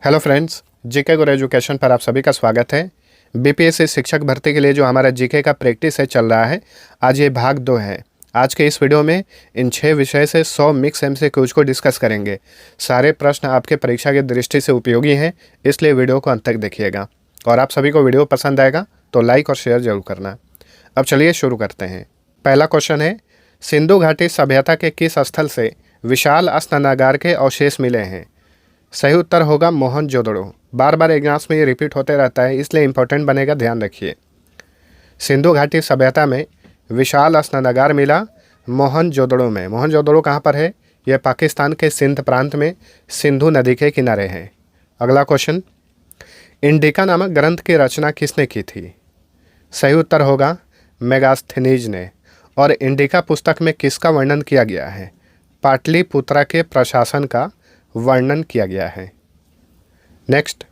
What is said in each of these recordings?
Hello friends, GK गुरु education पर आप सभी का स्वागत है। बीपीएससी शिक्षक भर्ती के लिए जो हमारा जीके का प्रैक्टिस है चल रहा है, आज ये भाग 2 है। आज के इस वीडियो में इन 6 विषय से 100 मिक्स एमसीक्यूज को डिस्कस करेंगे। सारे प्रश्न आपके परीक्षा की दृष्टि से उपयोगी हैं, इसलिए वीडियो को अंत तक देखिएगा। और आप सभी को वीडियो पसंद आएगा तो लाइक और शेयर जरूर करना। अब चलिए शुरू करते हैं। पहला क्वेश्चन है, सिंधु घाटी सभ्यता के किस स्थल से विशाल स्नानागार के अवशेष मिले हैं? सही उत्तर होगा मोहनजोदड़ो। बार बार एग्जाम्स में ये रिपीट होते रहता है, इसलिए इंपॉर्टेंट बनेगा, ध्यान रखिए। सिंधु घाटी सभ्यता में विशाल स्नानागार मिला मोहनजोदड़ो में। मोहनजोदड़ो कहाँ पर है? यह पाकिस्तान के सिंध प्रांत में सिंधु नदी के किनारे है। अगला क्वेश्चन, इंडिका नामक ग्रंथ की रचना किसने की थी? सही उत्तर होगा मेगास्थनीज ने। और इंडिका पुस्तक में किसका वर्णन किया गया है? पाटलिपुत्रा के प्रशासन का वर्णन किया गया है। नेक्स्ट,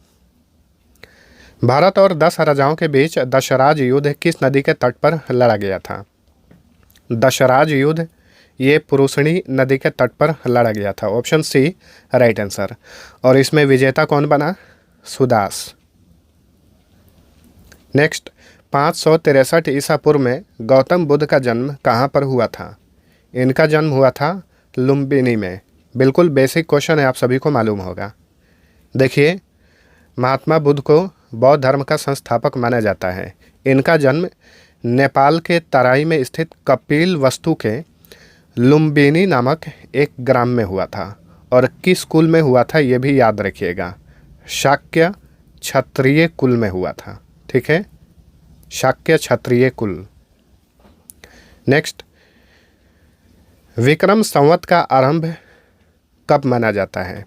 भारत और 10 राजाओं के बीच दशराज युद्ध किस नदी के तट पर लड़ा गया था? दशराज युद्ध ये पुरुषणी नदी के तट पर लड़ा गया था। Option C right answer. और इसमें विजेता कौन बना? सुदास। नेक्स्ट, 563 ईसा पूर्व में गौतम बुद्ध का जन्म कहाँ पर हुआ था? इनका जन्म हुआ था लुम्बिनी में। बिल्कुल बेसिक क्वेश्चन है, आप सभी को मालूम होगा। देखिए, महात्मा बुद्ध को बौद्ध धर्म का संस्थापक माना जाता है। इनका जन्म नेपाल के तराई में स्थित कपिल वस्तु के लुम्बिनी नामक एक ग्राम में हुआ था। और किस कुल में हुआ था ये भी याद रखिएगा, शाक्य क्षत्रिय कुल में हुआ था। ठीक है, शाक्य क्षत्रिय कुल। नेक्स्ट, विक्रम संवत का आरंभ कब माना जाता है?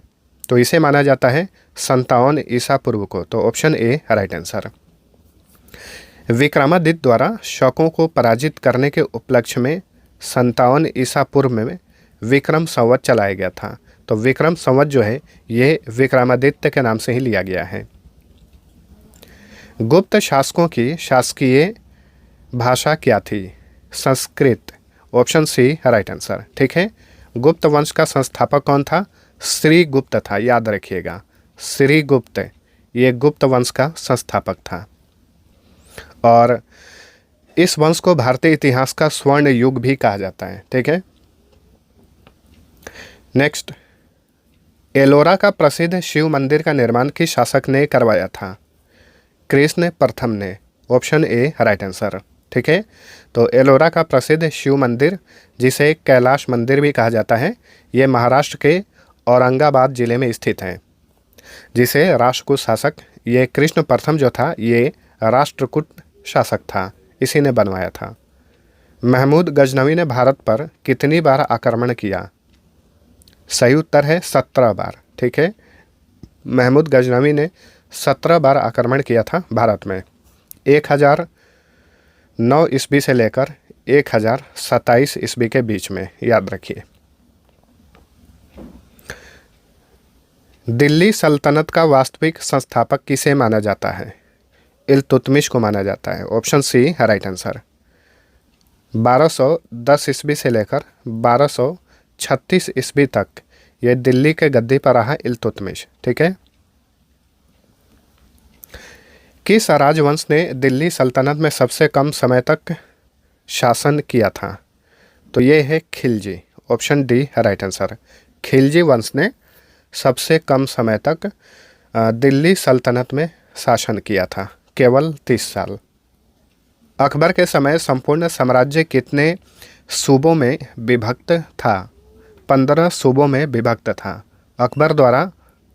तो इसे माना जाता है 57 ईसा पूर्व को। तो option A right answer. Vikramaditya द्वारा शकों को पराजित करने के उपलक्ष्य में 57 ईसा पूर्व में विक्रम संवत चलाया गया था। तो विक्रम संवत जो है ये विक्रमादित्य के नाम से ही लिया गया है। गुप्त शासकों की शासकीय भाषा क्या थी? Sanskrit. Option C right answer. ठीक है, गुप्त वंश का संस्थापक कौन था? श्रीगुप्त था, याद रखिएगा। श्रीगुप्त ये गुप्त वंश का संस्थापक था। और इस वंश को भारतीय इतिहास का स्वर्ण युग भी कहा जाता है। ठीक है। नेक्स्ट, एलोरा का प्रसिद्ध शिव मंदिर का निर्माण किस शासक ने करवाया था? कृष्ण प्रथम ने। Option A right answer. ठीक है, तो एलोरा का प्रसिद्ध शिव मंदिर, जिसे कैलाश मंदिर भी कहा जाता है, ये महाराष्ट्र के औरंगाबाद जिले में स्थित है। जिसे राष्ट्रकूट शासक, ये कृष्ण प्रथम जो था ये राष्ट्रकूट शासक था, इसी ने बनवाया था। महमूद गजनवी ने भारत पर कितनी बार आक्रमण किया? सही उत्तर है 17 बार। ठीक है, महमूद गजनवी ने 17 बार आक्रमण किया था भारत में। 1009 ईस्वी से लेकर 1027 ईस्वी के बीच में, याद रखिए। दिल्ली सल्तनत का वास्तविक संस्थापक किसे माना जाता है? इल्तुतमिश को माना जाता है। Option C right answer. 1210 ईस्वी से लेकर 1236 ईस्वी तक ये दिल्ली के गद्दी पर रहा इल्तुतमिश। ठीक है। किस राजवंश ने दिल्ली सल्तनत में सबसे कम समय तक शासन किया था? तो ये है Khilji. Option D right answer. Khilji वंश ने सबसे कम समय तक दिल्ली सल्तनत में शासन किया था, केवल 30 साल। अकबर के समय संपूर्ण साम्राज्य कितने सूबों में विभक्त था? 15 सूबों में विभक्त था। अकबर द्वारा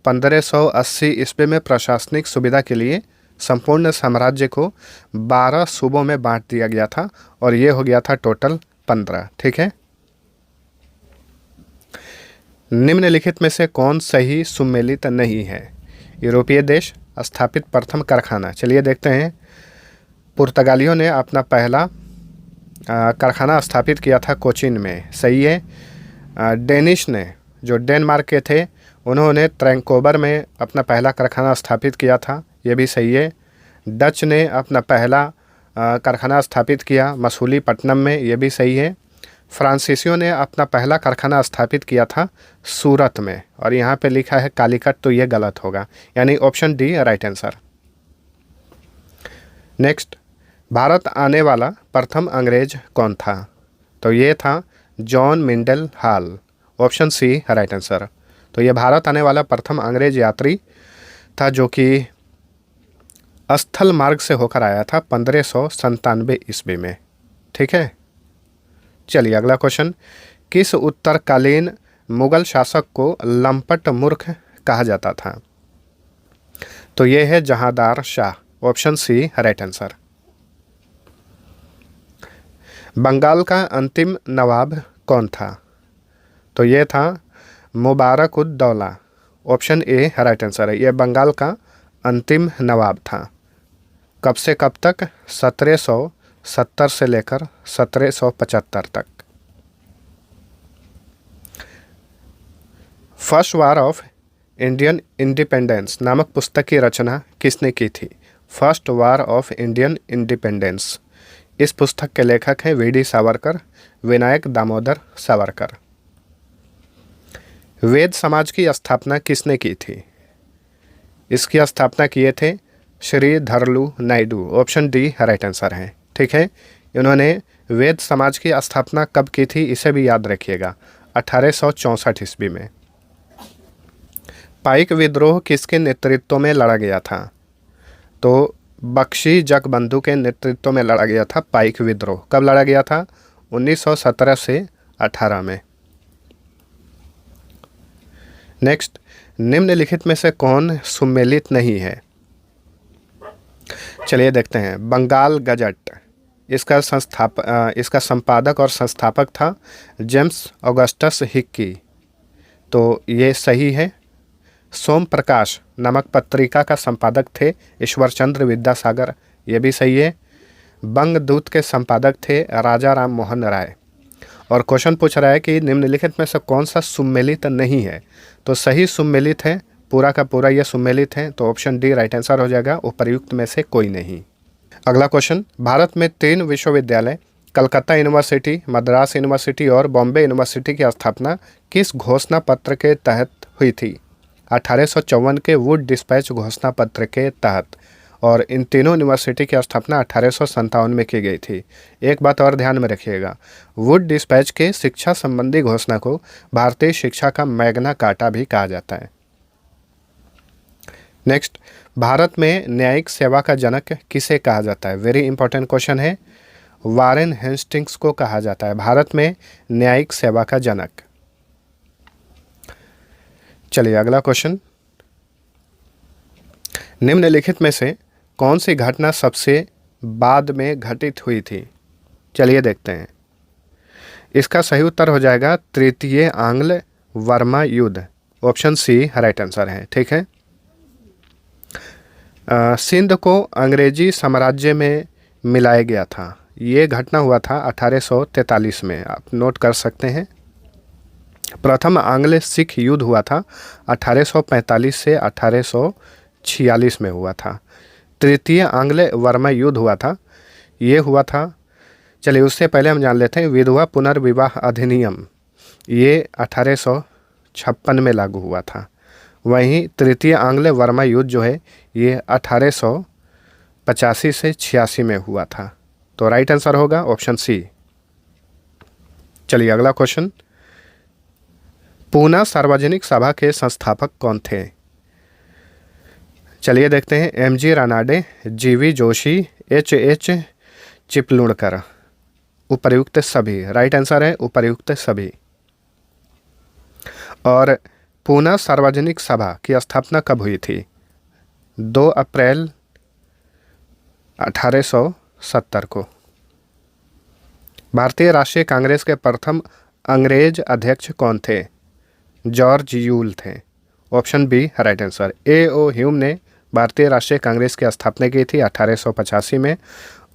1580 ईस्वी में प्रशासनिक सुविधा के लिए संपूर्ण साम्राज्य को 12 सूबों में बांट दिया गया था, और ये हो गया था टोटल 15। ठीक है। निम्नलिखित में से कौन सही सुमेलित नहीं है? यूरोपीय देश स्थापित प्रथम कारखाना। चलिए देखते हैं। पुर्तगालियों ने अपना पहला कारखाना स्थापित किया था कोचीन में, सही है। डेनिश ने, जो डेनमार्क के थे, उन्होंने ट्रैंकोबर में अपना पहला कारखाना स्थापित किया था, ये भी सही है। डच ने अपना पहला कारखाना स्थापित किया मसूलीपट्टनम में, ये भी सही है। फ्रांसीसियों ने अपना पहला कारखाना स्थापित किया था सूरत में, और यहाँ पे लिखा है कालीकट, तो ये गलत होगा, यानी option D right answer. Next, Bharat आने वाला प्रथम अंग्रेज कौन था? तो ये था जॉन मिंडल हाल, ऑप्शन सी राइट आंसर। तो ये भारत आने वाला प्रथम अंग्रेज यात्री था जो कि स्थल मार्ग से होकर आया था 1597 ईस्वी में। ठीक है, चलिए अगला क्वेश्चन, किस उत्तरकालीन मुगल शासक को लंपट मूर्ख कहा जाता था? तो ये है Jahandar Shah, option C right answer. Bengal का अंतिम नवाब कौन था? तो ये था मुबारक ud Daula, option A right answer है। यह बंगाल का अंतिम नवाब था। कब से कब तक? 1770 से लेकर 1775 तक। First war of Indian independence नामक पुस्तक की रचना किसने की थी? First war of Indian independence, इस पुस्तक के लेखक हैं वी.डी. सावरकर, विनायक दामोदर सावरकर। वेद समाज की स्थापना किसने की थी? इसकी स्थापना किए थे Shri Dharlu Naidu, option D right answer है। ठीक है, इन्होंने वेद समाज की स्थापना कब की थी इसे भी याद रखिएगा, 1864 ईस्वी में। पाइक विद्रोह किसके नेतृत्व में लड़ा गया था? तो बख्शी जगबंधु के नेतृत्व में लड़ा गया था पाइक विद्रोह। कब लड़ा गया था? 1917 से 18 में। नेक्स्ट, निम्नलिखित में से कौन सुमेलित नहीं है? चलिए देखते हैं। बंगाल गजट, इसका संपादक और संस्थापक था जेम्स ऑगस्टस हिक्की, तो ये सही है। सोम प्रकाश नामक पत्रिका का संपादक थे ईश्वरचंद्र विद्यासागर, ये भी सही है। बंगदूत के संपादक थे राजा राम मोहन राय। और क्वेश्चन पूछ रहा है कि निम्नलिखित में से कौन सा सुमेलित नहीं है? तो सही सुमेलित है, पूरा का पूरा ये सुमेलित है, तो ऑप्शन डी राइट आंसर हो जाएगा, उपर्युक्त में से कोई नहीं। अगला क्वेश्चन, भारत में 3 विश्वविद्यालय कलकत्ता यूनिवर्सिटी, मद्रास यूनिवर्सिटी और बॉम्बे यूनिवर्सिटी की स्थापना किस घोषणा पत्र के तहत हुई थी? 1854 के वुड डिस्पैच घोषणा पत्र के तहत। और इन तीनों यूनिवर्सिटी की स्थापना 1857 में की गई थी। एक बात और ध्यान में रखिएगा, वुड डिस्पैच के शिक्षा संबंधी घोषणा को भारतीय शिक्षा का मैग्ना कार्टा भी कहा जाता है। नेक्स्ट, भारत में न्यायिक सेवा का जनक किसे कहा जाता है? वेरी इंपॉर्टेंट क्वेश्चन है। वारेन हेस्टिंग्स को कहा जाता है भारत में न्यायिक सेवा का जनक। चलिए अगला क्वेश्चन, निम्नलिखित में से कौन सी घटना सबसे बाद में घटित हुई थी? चलिए देखते हैं। इसका सही उत्तर हो जाएगा तृतीय आंग्ल वर्मा युद्ध, ऑप्शन सी राइट आंसर है। ठीक है, सिंध को अंग्रेजी साम्राज्य में मिलाया गया था, ये घटना हुआ था 1843 में, आप नोट कर सकते हैं। प्रथम आंग्ल सिख युद्ध हुआ था 1845 से 1846 में हुआ था। तृतीय आंग्ल वर्मा युद्ध हुआ था, ये हुआ था, चलिए उससे पहले हम जान लेते हैं विधवा पुनर्विवाह अधिनियम, ये 1856 में लागू हुआ था। वहीं तृतीय आंग्ल वर्मा युद्ध जो है ये 1885 से 86 में हुआ था, तो राइट आंसर होगा ऑप्शन सी। चलिए अगला क्वेश्चन, पूना सार्वजनिक सभा के संस्थापक कौन थे? चलिए देखते हैं। एम.जी. रानाडे, जी.वी. जोशी, एच.एच. चिपलुणकर, उपर्युक्त सभी। राइट आंसर है उपर्युक्त सभी। और पूना सार्वजनिक सभा की स्थापना कब हुई थी? 2 अप्रैल 1870 को। भारतीय राष्ट्रीय कांग्रेस के प्रथम अंग्रेज अध्यक्ष कौन थे? जॉर्ज यूल थे, option B right answer. A O. Hume ने भारतीय राष्ट्रीय कांग्रेस की स्थापना की थी 1885 में,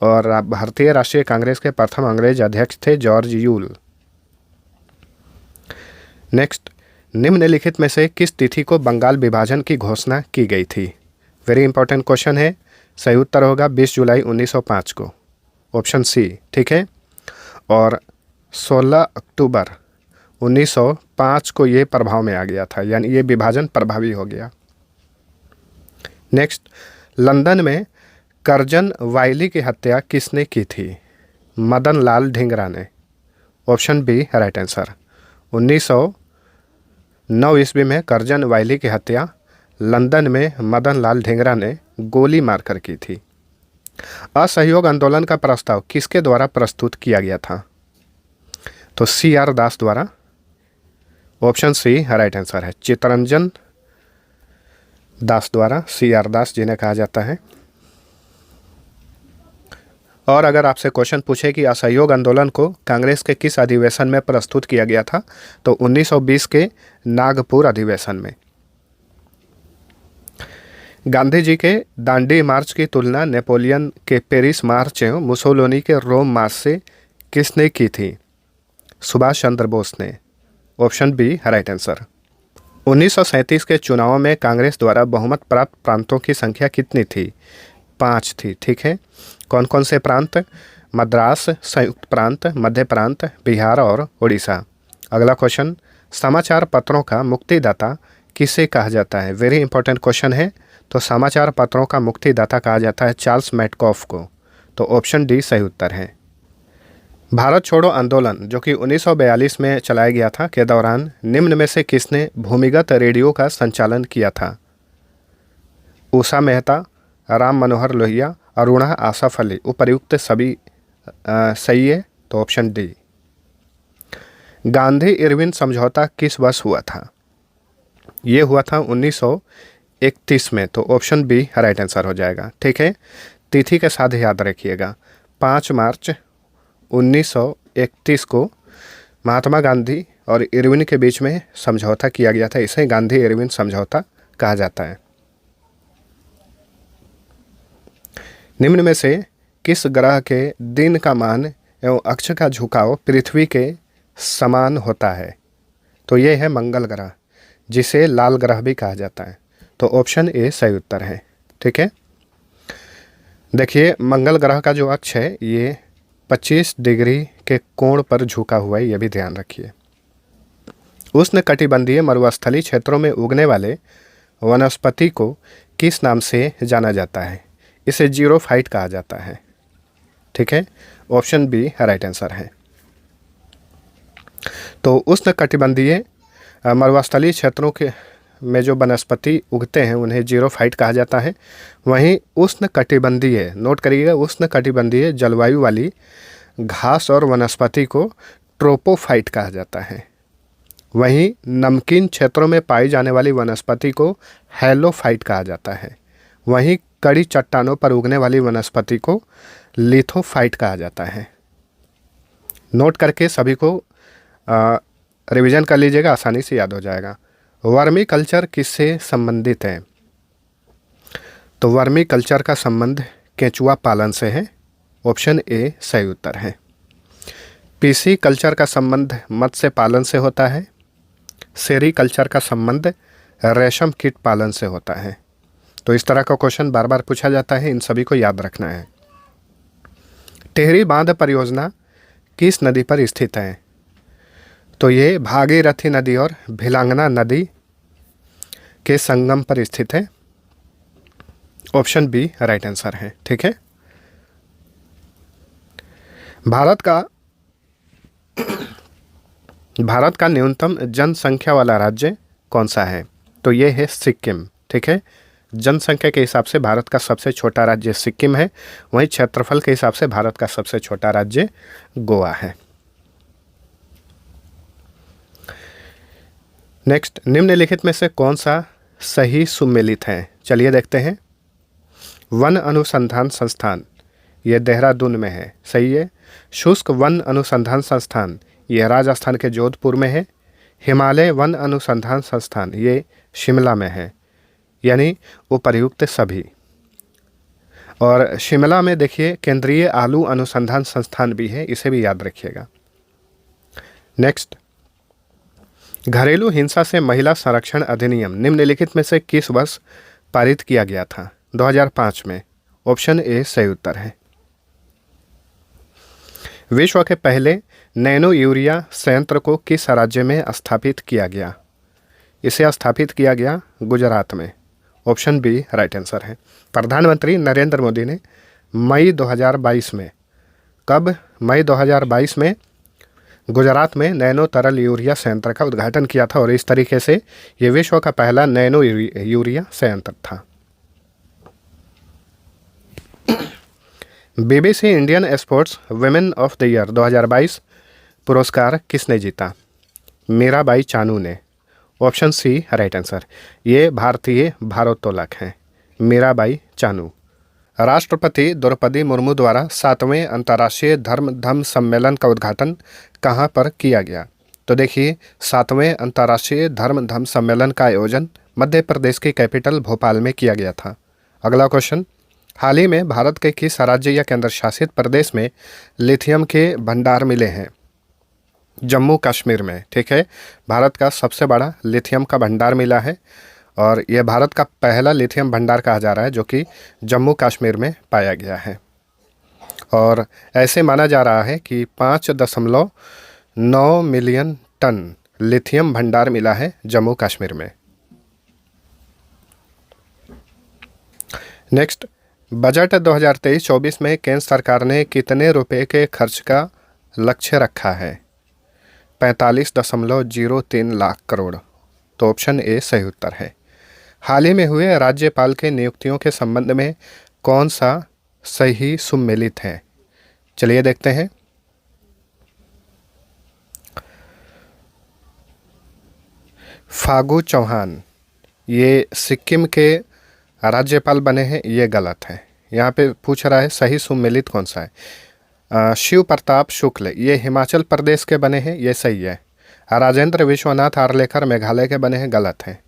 और भारतीय राष्ट्रीय कांग्रेस के प्रथम अंग्रेज अध्यक्ष थे जॉर्ज यूल। नेक्स्ट, निम्नलिखित में से किस तिथि को बंगाल विभाजन की घोषणा की गई थी? वेरी इंपॉर्टेंट क्वेश्चन है। सही उत्तर होगा 20 जुलाई 1905 को, ऑप्शन सी। ठीक है, और 16 अक्टूबर 1905 को ये प्रभाव में आ गया था, यानी ये विभाजन प्रभावी हो गया। नेक्स्ट, लंदन में कर्जन वाइली की हत्या किसने की थी? मदन लाल ढींगरा ने। Option B right answer. 1909 ईस्वी में कर्जन वाइली की हत्या लंदन में मदन लाल ढींगरा ने गोली मारकर की थी। असहयोग आंदोलन का प्रस्ताव किसके द्वारा प्रस्तुत किया गया था? तो CR दास द्वारा। ऑप्शन सी राइट आंसर है, चित्तरंजन दास द्वारा, CR दास जिन्हें कहा जाता है। और अगर आपसे क्वेश्चन पूछे कि असहयोग आंदोलन को कांग्रेस के किस अधिवेशन में प्रस्तुत किया गया था, तो 1920 के नागपुर अधिवेशन में। गांधी जी के दांडी मार्च की तुलना नेपोलियन के पेरिस मार्च एवं मुसोलिनी के रोम मार्च से किसने की थी? सुभाष चंद्र बोस ने। Option B right answer. 1937 के चुनाव में कांग्रेस द्वारा बहुमत प्राप्त प्रांतों की संख्या कितनी थी? 5 थी। ठीक है, कौन कौन से प्रांत? मद्रास, संयुक्त प्रांत, मध्य प्रांत, बिहार और उड़ीसा। अगला क्वेश्चन, समाचार पत्रों का मुक्तिदाता किसे कहा जाता है? वेरी इंपॉर्टेंट क्वेश्चन है। तो समाचार पत्रों का मुक्तिदाता कहा जाता है चार्ल्स मैडकॉफ को। तो ऑप्शन डी सही उत्तर है। भारत छोड़ो आंदोलन जो कि 1942 में चलाया गया था के दौरान निम्न में से किसने भूमिगत रेडियो का संचालन किया था? उषा मेहता, राम मनोहर लोहिया, अरुणा आसफ अली। उपर्युक्त सभी सही है, तो ऑप्शन डी। गांधी इरविन समझौता किस वर्ष हुआ था? ये हुआ था 1931 में, तो ऑप्शन बी राइट आंसर हो जाएगा। ठीक है, तिथि के साथ याद रखिएगा, 5 मार्च 1931 को महात्मा गांधी और इरविन के बीच में समझौता किया गया था। इसे गांधी इरविन समझौता कहा जाता है। निम्न में से किस ग्रह के दिन का मान एवं अक्ष का झुकाव पृथ्वी के समान होता है? तो ये है मंगल ग्रह, जिसे लाल ग्रह भी कहा जाता है। तो ऑप्शन ए सही उत्तर है। ठीक है, देखिए मंगल ग्रह का जो अक्ष है ये 25 डिग्री के कोण पर झुका हुआ है, ये भी ध्यान रखिए। उष्णकटिबंधीय मरुस्थलीय क्षेत्रों में उगने वाले वनस्पति को किस नाम से जाना जाता है? इसे जीरोफाइट कहा जाता है। ठीक है, ऑप्शन बी राइट आंसर है। तो उष्णकटिबंधीय मरुस्थलीय क्षेत्रों के में जो वनस्पति उगते हैं उन्हें जीरोफाइट कहा जाता है। वहीं उष्णकटिबंधीय, नोट करिएगा, उष्णकटिबंधीय जलवायु वाली घास और वनस्पति को ट्रोपोफाइट कहा जाता है। वहीं नमकीन क्षेत्रों में पाई जाने वाली वनस्पति को हैलोफाइट कहा जाता है। वहीं कड़ी चट्टानों पर उगने वाली वनस्पति को लिथोफाइट कहा जाता है। नोट करके सभी को रिवीजन कर लीजिएगा, आसानी से याद हो जाएगा। वर्मी कल्चर किससे संबंधित है? तो वर्मी कल्चर का संबंध केंचुआ पालन से है। ऑप्शन ए सही उत्तर है। पीसी कल्चर का संबंध मत्स्य पालन से होता है। सेरी कल्चर का संबंध रेशम कीट पालन से होता है। तो इस तरह का क्वेश्चन बार बार पूछा जाता है, इन सभी को याद रखना है। टिहरी बांध परियोजना किस नदी पर स्थित है? तो ये भागीरथी नदी और भिलांगना नदी के संगम पर स्थित है। ऑप्शन बी राइट आंसर है। ठीक है, भारत का न्यूनतम जनसंख्या वाला राज्य कौन सा है? तो ये है सिक्किम। ठीक है, जनसंख्या के हिसाब से भारत का सबसे छोटा राज्य सिक्किम है। वहीं क्षेत्रफल के हिसाब से भारत का सबसे छोटा राज्य गोवा है। नेक्स्ट, निम्नलिखित में से कौन सा सही सुमेलित है? चलिए देखते हैं। वन अनुसंधान संस्थान, ये देहरादून में है, सही है। शुष्क वन अनुसंधान संस्थान, ये राजस्थान के जोधपुर में है। हिमालय वन अनुसंधान संस्थान, ये शिमला में है, यानी उपर्युक्त सभी। और शिमला में देखिए केंद्रीय आलू अनुसंधान संस्थान भी है, इसे भी याद रखिएगा। नेक्स्ट, घरेलू हिंसा से महिला संरक्षण अधिनियम निम्नलिखित में से किस वर्ष पारित किया गया था? 2005 में। ऑप्शन ए सही उत्तर है। विश्व के पहले नैनो यूरिया संयंत्र को किस राज्य में स्थापित किया गया? इसे स्थापित किया गया गुजरात में। ऑप्शन बी राइट आंसर है। प्रधानमंत्री नरेंद्र मोदी ने मई 2022 में, कब? मई 2022 में गुजरात में नैनो तरल यूरिया संयंत्र का उद्घाटन किया था और इस तरीके से ये विश्व का पहला नैनो यूरिया संयंत्र था। BBC Indian sports women of the year 2022 पुरस्कार किसने जीता? मीराबाई चानू ने। Option C right answer. ये भारतीय भारोत्तोलक हैं, मीराबाई चानू। राष्ट्रपति द्रौपदी मुर्मू द्वारा 7वें अंतर्राष्ट्रीय धर्म सम्मेलन का उद्घाटन कहाँ पर किया गया? तो देखिए, 7वें अंतर्राष्ट्रीय धर्म सम्मेलन का आयोजन मध्य प्रदेश की कैपिटल भोपाल में किया गया था। अगला क्वेश्चन, हाल ही में भारत के किस राज्य या केंद्र शासित प्रदेश में लिथियम के भंडार मिले हैं? जम्मू कश्मीर में। ठीक है, भारत का सबसे बड़ा लिथियम का भंडार मिला है और यह भारत का पहला लिथियम भंडार कहा जा रहा है जो कि जम्मू कश्मीर में पाया गया है। और ऐसे माना जा रहा है कि 5.9 मिलियन टन लिथियम भंडार मिला है जम्मू कश्मीर में। नेक्स्ट, बजट 2023-24 में केंद्र सरकार ने कितने रुपए के खर्च का लक्ष्य रखा है? 45.03 लाख करोड़। तो ऑप्शन ए सही उत्तर है। हाल ही में हुए राज्यपाल के नियुक्तियों के संबंध में कौन सा सही सुमेलित है? चलिए देखते हैं। फागू चौहान ये सिक्किम के राज्यपाल बने हैं, ये गलत है। यहाँ पे पूछ रहा है सही सुमेलित कौन सा है। शिव प्रताप शुक्ल ये हिमाचल प्रदेश के बने हैं, ये सही है। राजेंद्र विश्वनाथ आर्लेकर मेघालय के बने हैं, गलत है।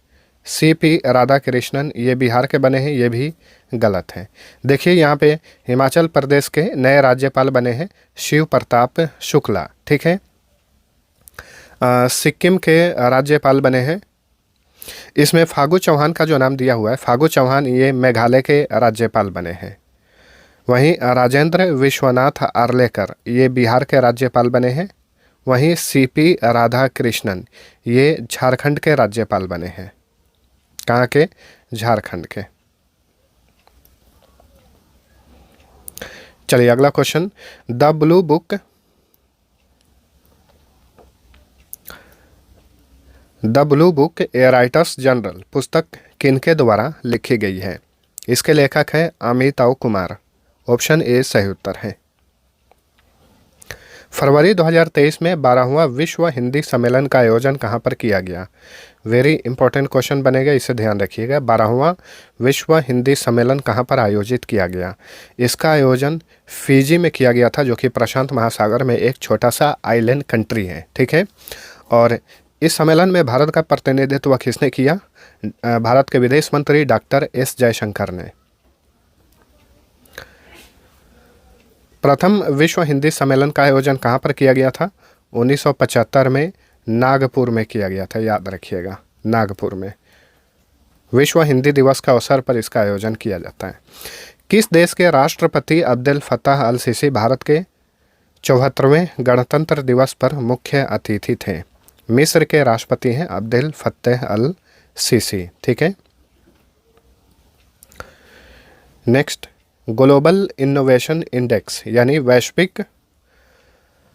सीपी राधाकृष्णन ये बिहार के बने हैं, ये भी गलत है। देखिए यहाँ पे हिमाचल प्रदेश के नए राज्यपाल बने हैं शिव प्रताप शुक्ला। ठीक है, सिक्किम के राज्यपाल बने हैं, इसमें फागू चौहान का जो नाम दिया हुआ है, फागू चौहान ये मेघालय के राज्यपाल बने हैं। वहीं राजेंद्र विश्वनाथ आर्लेकर ये बिहार के राज्यपाल बने हैं। वहीं सीपी राधाकृष्णन ये झारखंड के राज्यपाल बने हैं। कहाँ के? झारखंड के। चलिए अगला question, the blue book A writers general पुस्तक किनके द्वारा लिखी गई है? इसके लेखक हैं अमिताभ कुमार। ऑप्शन ए सही उत्तर है। फरवरी 2023 में 12वां विश्व हिंदी सम्मेलन का आयोजन कहाँ पर किया गया? वेरी इंपॉर्टेंट क्वेश्चन बनेगा, इसे ध्यान रखिएगा। 12वां विश्व हिंदी सम्मेलन कहाँ पर आयोजित किया गया? इसका आयोजन फिजी में किया गया था, जो कि प्रशांत महासागर में एक छोटा सा आइलैंड कंट्री है। ठीक है, और इस सम्मेलन में भारत का प्रतिनिधित्व किसने किया? भारत के विदेश मंत्री डॉक्टर एस जयशंकर ने। प्रथम विश्व हिंदी सम्मेलन का आयोजन कहाँ पर किया गया था? 1975 में नागपुर में किया गया था, याद रखिएगा, नागपुर में। विश्व हिंदी दिवस का अवसर पर इसका आयोजन किया जाता है। किस देश के राष्ट्रपति Abdul Fattah al Sisi Bharat के 74वें गणतंत्र दिवस पर मुख्य अतिथि थे? मिस्र के राष्ट्रपति हैं अब्दुल फत्ताह अल सीसी। ठीक है, नेक्स्ट, ग्लोबल इनोवेशन इंडेक्स यानी वैश्विक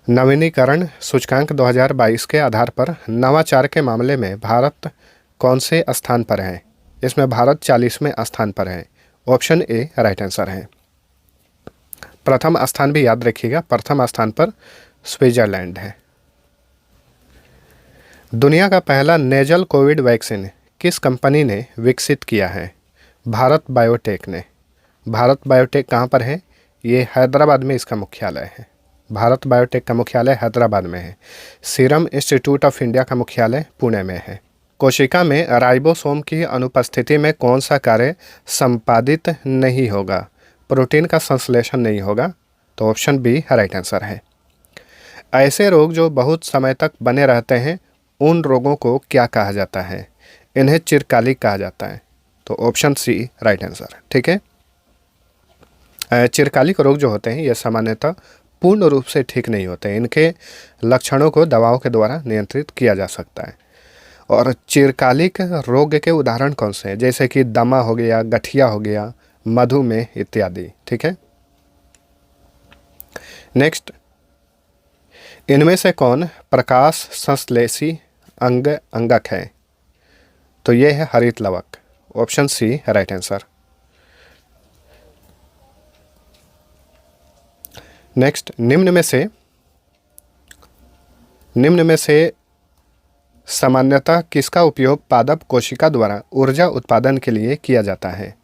नवीनीकरण सूचकांक 2022 के आधार पर नवाचार के मामले में भारत कौन से स्थान पर है? इसमें भारत 40वें स्थान पर है। ऑप्शन ए राइट आंसर है। प्रथम स्थान भी याद रखिएगा, प्रथम स्थान पर स्विट्जरलैंड है। दुनिया का पहला नेजल कोविड वैक्सीन किस कंपनी ने विकसित किया है? भारत बायोटेक ने। भारत बायोटेक कहाँ पर है? ये हैदराबाद में इसका मुख्यालय है। भारत बायोटेक का मुख्यालय हैदराबाद में है। सीरम इंस्टीट्यूट ऑफ इंडिया का मुख्यालय पुणे में है। कोशिका में राइबोसोम की अनुपस्थिति में कौन सा कार्य संपादित नहीं होगा? प्रोटीन का संश्लेषण नहीं होगा। तो ऑप्शन बी राइट आंसर है। ऐसे रोग जो बहुत समय तक बने रहते हैं, उन रोगों को क्या कहा जाता है? इन्हें चिरकालिक कहा जाता है। तो ऑप्शन सी राइट आंसर है। ठीक है, चिरकालिक रोग जो होते हैं ये सामान्यतः पूर्ण रूप से ठीक नहीं होते। इनके लक्षणों को दवाओं के द्वारा नियंत्रित किया जा सकता है। और चिरकालिक रोग के उदाहरण कौन से हैं? जैसे कि दमा हो गया, गठिया हो गया, मधुमेह इत्यादि। ठीक है। नेक्स्ट, इनमें से कौन प्रकाश संश्लेषी अंगक है? तो ये है हरित लवक। Option C right answer. Next, निम्न में से सामान्यतः किसका उपयोग पादप कोशिका द्वारा ऊर्जा उत्पादन के लिए किया जाता है?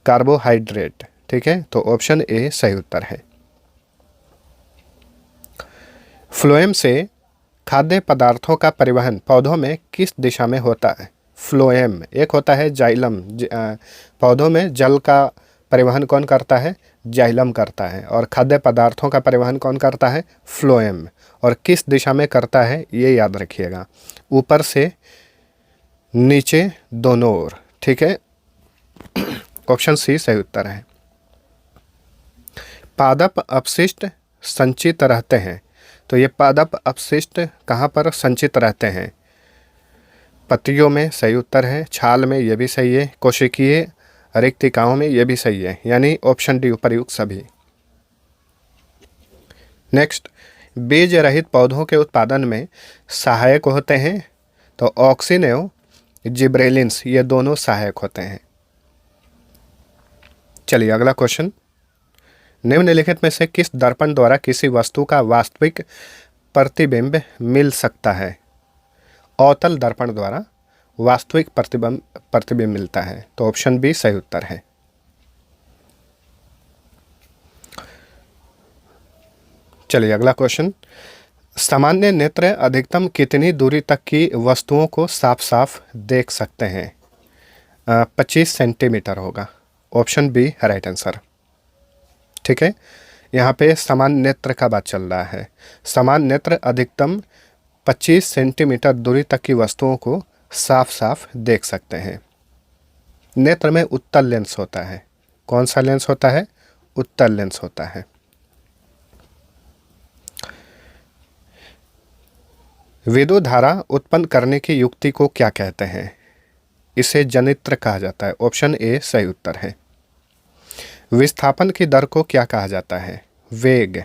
कार्बोहाइड्रेट। ठीक है, तो ऑप्शन ए सही उत्तर है। फ्लोएम से खाद्य पदार्थों का परिवहन पौधों में किस दिशा में होता है? फ्लोएम। एक होता है जाइलम, पौधों में जल का परिवहन कौन करता है? जाइलम करता है। और खाद्य पदार्थों का परिवहन कौन करता है? फ्लोएम। और किस दिशा में करता है ये याद रखिएगा, ऊपर से नीचे दोनों ओर। ठीक है, ऑप्शन सी सही उत्तर है। पादप अपशिष्ट संचित रहते हैं, तो ये पादप अपशिष्ट कहाँ पर संचित रहते हैं? पत्तियों में, सही उत्तर है। छाल में, ये भी सही है। कोशिकीय रिक्तिकाओं में, ये भी सही है। यानी ऑप्शन डी उपर्युक्त सभी। नेक्स्ट, बीज रहित पौधों के उत्पादन में सहायक होते हैं, तो ऑक्सिन एवं जिब्रेलिन्स ये दोनों सहायक होते हैं। चलिए अगला क्वेश्चन, निम्नलिखित में से किस दर्पण द्वारा किसी वस्तु का वास्तविक प्रतिबिंब मिल सकता है? अवतल दर्पण द्वारा वास्तविक प्रतिबिंब मिलता है, तो ऑप्शन बी सही उत्तर है। चलिए अगला क्वेश्चन, सामान्य नेत्र अधिकतम कितनी दूरी तक की वस्तुओं को साफ साफ देख सकते हैं? 25 सेंटीमीटर होगा। Option B right answer. ठीक है, यहाँ पे समान नेत्र का बात चल रहा है। समान नेत्र अधिकतम 25 सेंटीमीटर दूरी तक की वस्तुओं को साफ साफ देख सकते हैं। नेत्र में उत्तल लेंस होता है। कौन सा लेंस होता है? उत्तल लेंस होता है। विद्युत धारा उत्पन्न करने की युक्ति को क्या कहते हैं? इसे जनित्र कहा जाता है। ऑप्शन ए सही उत्तर है। विस्थापन की दर को क्या कहा जाता है? वेग।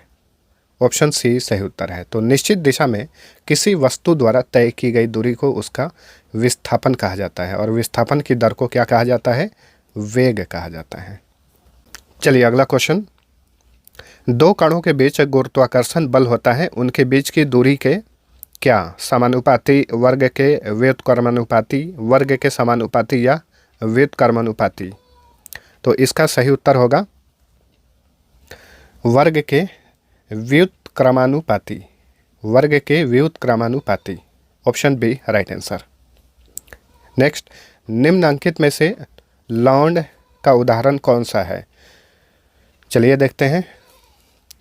ऑप्शन सी सही उत्तर है। तो निश्चित दिशा में किसी वस्तु द्वारा तय की गई दूरी को उसका विस्थापन कहा जाता है। और विस्थापन की दर को क्या कहा जाता है? वेग कहा जाता है। चलिए अगला क्वेश्चन, दो कणों के बीच गुरुत्वाकर्षण बल होता है, उनके बीच की दूरी के क्या समानुपाती? वर्ग के व्युत्क्रमानुपाती, वर्ग के समानुपाती या व्युत्क्रमानुपाती? तो इसका सही उत्तर होगा वर्ग के व्युत्क्रमानुपाती। वर्ग के व्युत्क्रमानुपाती। Option B right answer. Next, निम्नलिखित में से लौंड का उदाहरण कौन सा है? चलिए देखते हैं।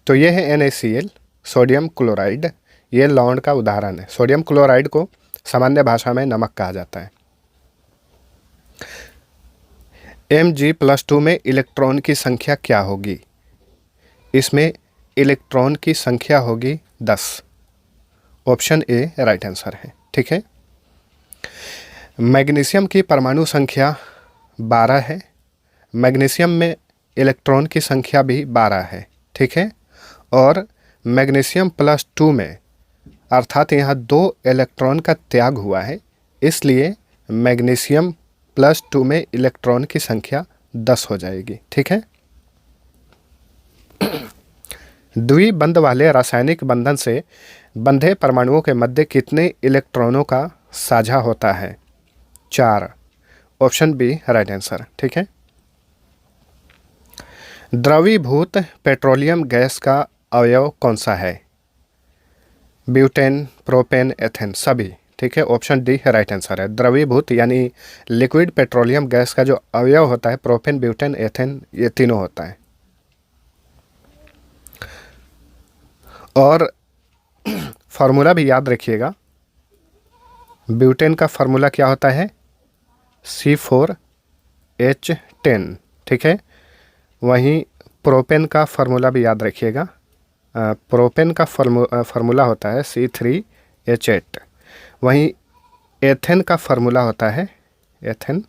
तो ये है NaCl, सोडियम क्लोराइड। ये लौंड का उदाहरण है। सोडियम क्लोराइड को सामान्य भाषा में नमक कहा जाता है। Mg+2 में इलेक्ट्रॉन की संख्या क्या होगी? इसमें इलेक्ट्रॉन की संख्या होगी 10। ऑप्शन ए राइट आंसर है। ठीक है, मैग्नीशियम की परमाणु संख्या 12 है। मैग्नीशियम में इलेक्ट्रॉन की संख्या भी 12 है। ठीक है, और मैग्नीशियम +2 में अर्थात यहाँ 2 इलेक्ट्रॉन का त्याग हुआ है, इसलिए मैग्नीशियम +2 में इलेक्ट्रॉन की संख्या 10 हो जाएगी। ठीक है, द्विबंध वाले रासायनिक बंधन से बंधे परमाणुओं के मध्य कितने इलेक्ट्रॉनों का साझा होता है? 4। Option B right answer. ठीक है, द्रवीभूत पेट्रोलियम गैस का अवयव कौन सा है? ब्यूटेन, प्रोपेन, एथेन, सभी। ठीक है, ऑप्शन डी राइट आंसर है। द्रवीभूत यानी लिक्विड पेट्रोलियम गैस का जो अवयव होता है, प्रोपेन, ब्यूटेन, एथेन, ये तीनों होता है। और फार्मूला भी याद रखिएगा, ब्यूटेन का फार्मूला क्या होता है? C4H10। ठीक है, वहीं प्रोपेन का फार्मूला भी याद रखिएगा, प्रोपेन का फार्मूला होता है C3H8। वहीं एथेन का फार्मूला होता है, एथेन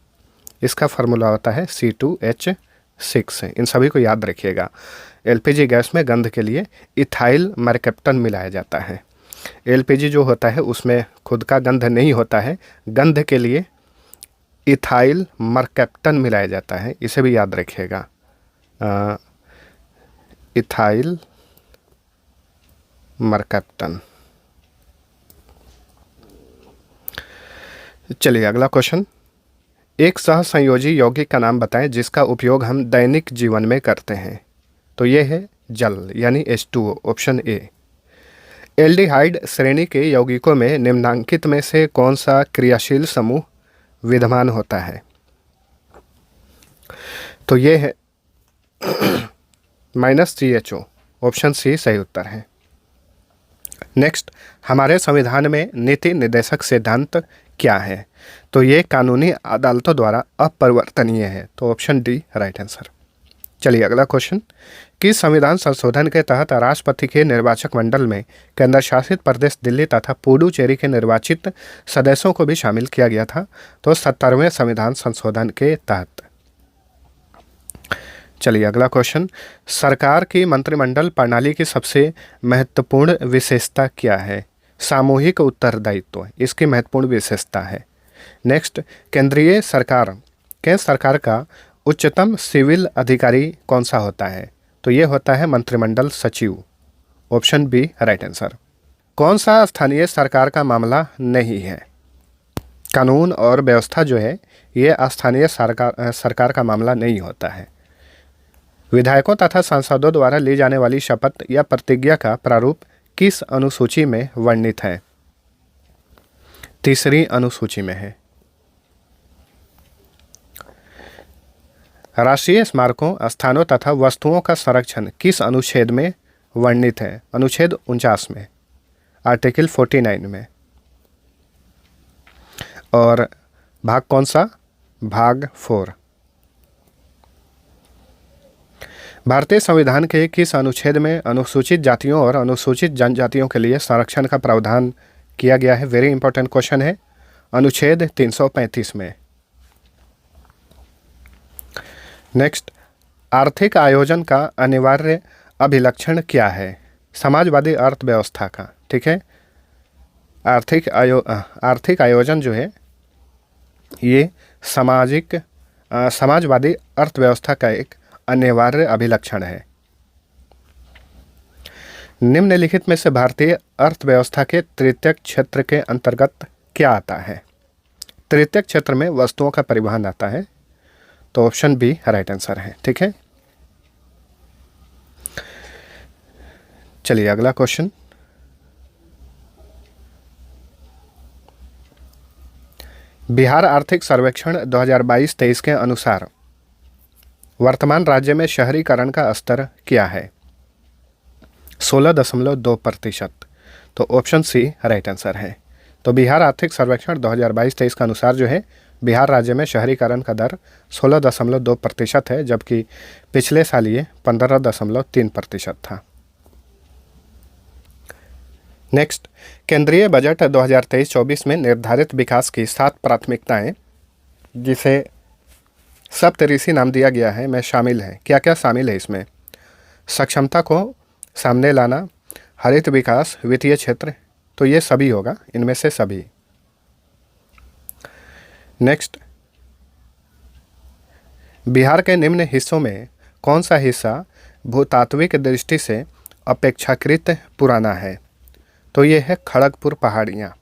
इसका फार्मूला होता है C2H6। इन सभी को याद रखिएगा। एलपीजी गैस में गंध के लिए इथाइल मरकैप्टन मिलाया जाता है। एलपीजी जो होता है उसमें खुद का गंध नहीं होता है, गंध के लिए इथाइल मरकैप्टन मिलाया जाता है, इसे भी याद रखिएगा। Ethyl mercaptan. चलिए अगला क्वेश्चन, एक सहसंयोजी यौगिक का नाम बताएं जिसका उपयोग हम दैनिक जीवन में करते हैं। तो ये है जल यानी H2O, ऑप्शन ए। एल्डिहाइड श्रेणी के यौगिकों में निम्नलिखित में से कौन सा क्रियाशील समूह विद्यमान होता है? तो ये है -CHO, ऑप्शन सी सही उत्तर है। नेक्स्ट, हमारे संविधान में नीति निर्देशक सिद्धांत क्या है? तो ये कानूनी अदालतों द्वारा अपरिवर्तनीय है, तो ऑप्शन डी राइट आंसर। चलिए अगला क्वेश्चन, किस संविधान संशोधन के तहत राष्ट्रपति के निर्वाचक मंडल में केंद्र शासित प्रदेश दिल्ली तथा पुडुचेरी के निर्वाचित सदस्यों को भी शामिल किया गया था? तो 70वें संविधान संशोधन के तहत। चलिए अगला क्वेश्चन, सरकार की मंत्रिमंडल प्रणाली की सबसे महत्वपूर्ण विशेषता क्या है? सामूहिक उत्तरदायित्व इसकी महत्वपूर्ण विशेषता है। नेक्स्ट, केंद्रीय सरकार का उच्चतम सिविल अधिकारी कौन सा होता है? तो ये होता है मंत्रिमंडल सचिव, ऑप्शन बी राइट आंसर। कौन सा स्थानीय सरकार का मामला नहीं है? कानून और व्यवस्था जो है ये स्थानीय सरकार का मामला नहीं होता है। विधायकों तथा सांसदों द्वारा ली जाने वाली शपथ या प्रतिज्ञा का प्रारूप किस अनुसूची में वर्णित है? तीसरी अनुसूची में है। राष्ट्रीय स्मारकों, स्थानों तथा वस्तुओं का संरक्षण किस अनुच्छेद में वर्णित है? अनुच्छेद 49 में, आर्टिकल 49 में। और भाग कौन सा? भाग 4। भारतीय संविधान के किस अनुच्छेद में अनुसूचित जातियों और अनुसूचित जनजातियों के लिए संरक्षण का प्रावधान किया गया है? वेरी इंपॉर्टेंट क्वेश्चन है। अनुच्छेद 335 में। नेक्स्ट, आर्थिक आयोजन का अनिवार्य अभिलक्षण क्या है? समाजवादी अर्थव्यवस्था का, ठीक है। आर्थिक आयोजन जो है ये समाजवादी अर्थव्यवस्था का एक अनिवार्य अभिलक्षण है। निम्नलिखित में से भारतीय अर्थव्यवस्था के तृतीयक क्षेत्र के अंतर्गत क्या आता है? तृतीयक क्षेत्र में वस्तुओं का परिवहन आता है, तो ऑप्शन बी राइट आंसर है, ठीक है। चलिए अगला क्वेश्चन, बिहार आर्थिक सर्वेक्षण 2022-23 के अनुसार वर्तमान राज्य में शहरीकरण का स्तर क्या है? 16.2%, तो ऑप्शन सी राइट आंसर है। तो बिहार आर्थिक सर्वेक्षण 2022-23 के अनुसार जो है बिहार राज्य में शहरीकरण का दर 16.2% है, जबकि पिछले साल ये 15.3% था। नेक्स्ट, केंद्रीय बजट 2023-24 में निर्धारित विकास की 7 प्राथमिकताएं, जिसे सप्तऋषि नाम दिया गया है, में शामिल है। क्या क्या शामिल है इसमें? सक्षमता को सामने लाना, हरित विकास, वित्तीय क्षेत्र, तो ये सभी होगा, इनमें से सभी। नेक्स्ट, बिहार के निम्न हिस्सों में कौन सा हिस्सा भूतात्विक दृष्टि से अपेक्षाकृत पुराना है? तो ये है खड़गपुर पहाड़ियाँ,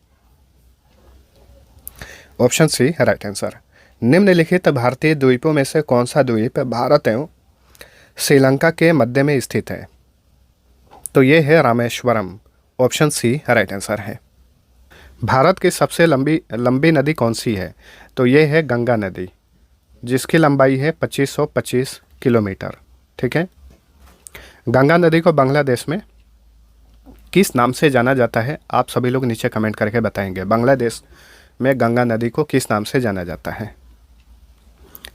ऑप्शन सी राइट आंसर। निम्नलिखित भारतीय द्वीपों में से कौन सा द्वीप भारत एवं श्रीलंका के मध्य में स्थित है? तो ये है Rameswaram, option C right answer है। भारत की सबसे लंबी नदी कौन सी है? तो ये है गंगा नदी, जिसकी लंबाई है 2525 किलोमीटर, ठीक है। गंगा नदी को बांग्लादेश में किस नाम से जाना जाता है? आप सभी लोग नीचे कमेंट करके बताएंगे। बांग्लादेश में गंगा नदी को किस नाम से जाना जाता है?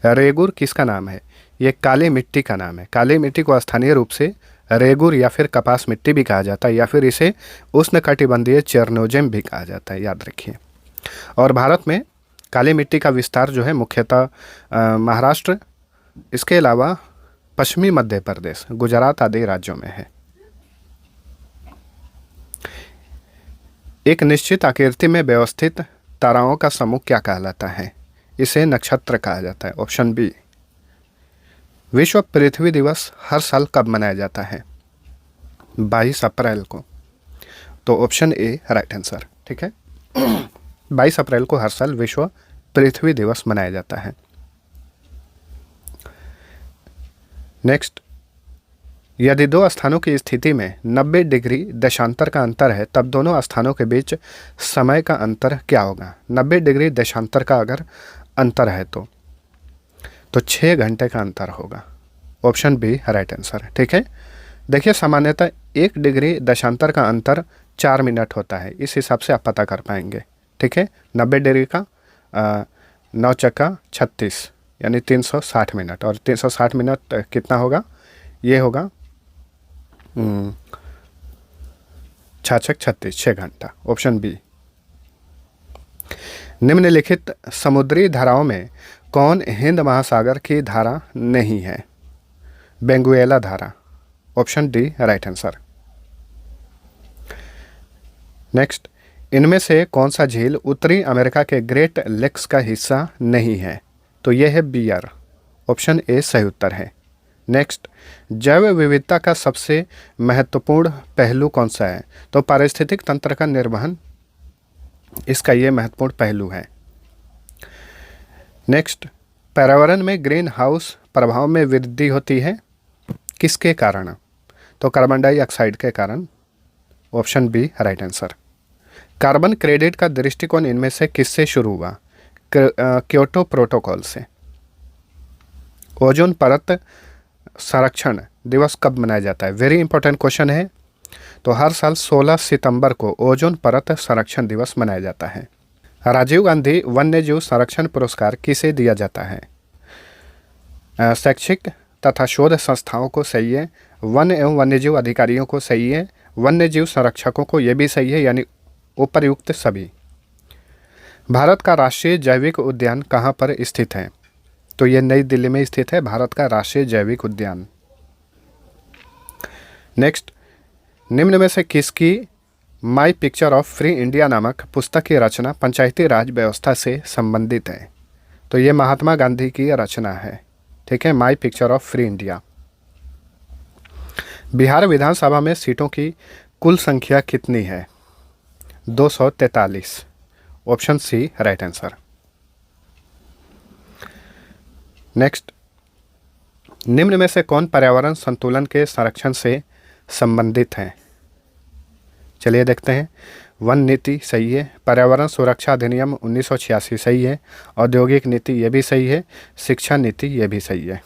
रेगुर किसका नाम है? ये काली मिट्टी का नाम है। काली मिट्टी को स्थानीय रूप से रेगुर या फिर कपास मिट्टी भी कहा जाता है, या फिर इसे उष्णकटिबंधीय चेरनोजेम भी कहा जाता है, याद रखिए। और भारत में काली मिट्टी का विस्तार जो है मुख्यतः महाराष्ट्र, इसके अलावा पश्चिमी मध्य प्रदेश, गुजरात आदि राज्यों में है। एक निश्चित आकृति में व्यवस्थित ताराओं का समूह क्या कहलाता है? इसे नक्षत्र कहा जाता है। Option B. विश्व पृथ्वी दिवस हर साल कब मनाया जाता है? 22 अप्रैल को। तो ऑप्शन ए राइट आंसर, ठीक है। 22 अप्रैल को हर साल विश्व पृथ्वी दिवस मनाया जाता है। नेक्स्ट, यदि दो स्थानों की स्थिति में 90 डिग्री देशांतर का अंतर है, तब दोनों स्थानों के बीच समय का अंतर क्या होगा? 90 डिग्री देशांतर का अगर अंतर है तो 6 घंटे का अंतर होगा। ऑप्शन बी राइट आंसर, ठीक है। देखिए, सामान्यतः 1 डिग्री देशांतर का अंतर 4 मिनट होता है, इस हिसाब से आप पता कर पाएंगे, ठीक है। 90 डिग्री का 9 चक्का 36 यानी 360 मिनट, और 360 मिनट कितना होगा? ये होगा 6 घंटा। Option B. निम्नलिखित समुद्री धाराओं में कौन हिंद महासागर की धारा नहीं है? बेंगुएला धारा। Option D right answer. Next, इनमें से कौन सा झील उत्तरी अमेरिका के ग्रेट लेक्स का हिस्सा नहीं है? तो यह है बियर। ऑप्शन ए सही उत्तर है। नेक्स्ट, जैव विविधता का सबसे महत्वपूर्ण पहलू कौन सा है? तो पारिस्थितिक तंत्र का निर्वहन इसका ये महत्वपूर्ण पहलू है। नेक्स्ट, पर्यावरण में ग्रीन हाउस प्रभाव में वृद्धि होती है किसके कारण? तो कार्बन डाइऑक्साइड के कारण। Option B right answer. Carbon credit का दृष्टिकोण इनमें से किससे शुरू हुआ? क्योटो प्रोटोकॉल से। ओजोन परत संरक्षण दिवस कब मनाया जाता है? वेरी इंपॉर्टेंट क्वेश्चन है। तो हर साल 16 सितंबर को ओजोन परत संरक्षण दिवस मनाया जाता है। राजीव गांधी वन्यजीव संरक्षण पुरस्कार किसे दिया जाता है? शैक्षिक तथा शोध संस्थाओं को सही है, वन एवं वन्यजीव अधिकारियों को सही है, वन्यजीव संरक्षकों को यह भी सही है, यानी उपर्युक्त सभी। भारत का राष्ट्रीय जैविक उद्यान कहाँ पर स्थित है? तो ये नई दिल्ली में स्थित है भारत का राष्ट्रीय जैविक उद्यान। नेक्स्ट, निम्न में से किसकी माई पिक्चर ऑफ फ्री इंडिया नामक पुस्तक की रचना पंचायती राज व्यवस्था से संबंधित है? तो ये महात्मा गांधी की रचना है, ठीक है, my picture of free India. Bihar विधानसभा में सीटों की कुल संख्या कितनी है? 243। Option C right answer. Next, निम्न में से कौन पर्यावरण संतुलन के संरक्षण से संबंधित है? चलिए देखते हैं। वन नीति सही है, पर्यावरण सुरक्षा अधिनियम 1986 सही है, औद्योगिक नीति ये भी सही है, शिक्षा नीति ये भी सही है,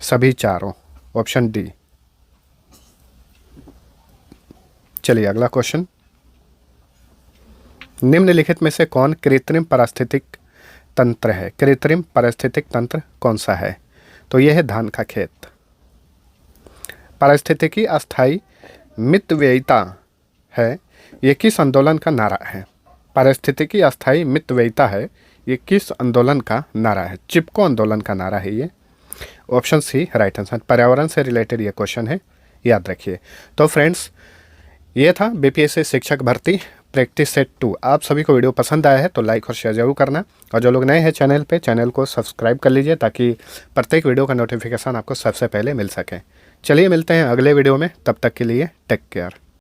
सभी चारों। Option D. चलिए अगला क्वेश्चन। निम्नलिखित में से कौन कृत्रिम पारिस्थितिक तंत्र है? कृत्रिम पारिस्थितिक तंत्र कौन सा है? तो यह है धान का खेत। पारिस्थितिकी अस्थायी मितव्ययिता है, ये किस आंदोलन का नारा है? पारिस्थितिकी अस्थायी मितव्ययिता है, ये किस आंदोलन का नारा है? चिपको आंदोलन का नारा है ये। Option C right answer. पर्यावरण से रिलेटेड ये क्वेश्चन है, याद रखिए। तो फ्रेंड्स, ये था बीपीएससी शिक्षक भर्ती प्रैक्टिस सेट 2। आप सभी को वीडियो पसंद आया है तो लाइक और शेयर जरूर करना, और जो लोग नए हैं चैनल पे, चैनल को सब्सक्राइब कर लीजिए ताकि प्रत्येक वीडियो का नोटिफिकेशन आपको सबसे पहले मिल सके। चलिए मिलते हैं अगले वीडियो में, तब तक के लिए टेक केयर।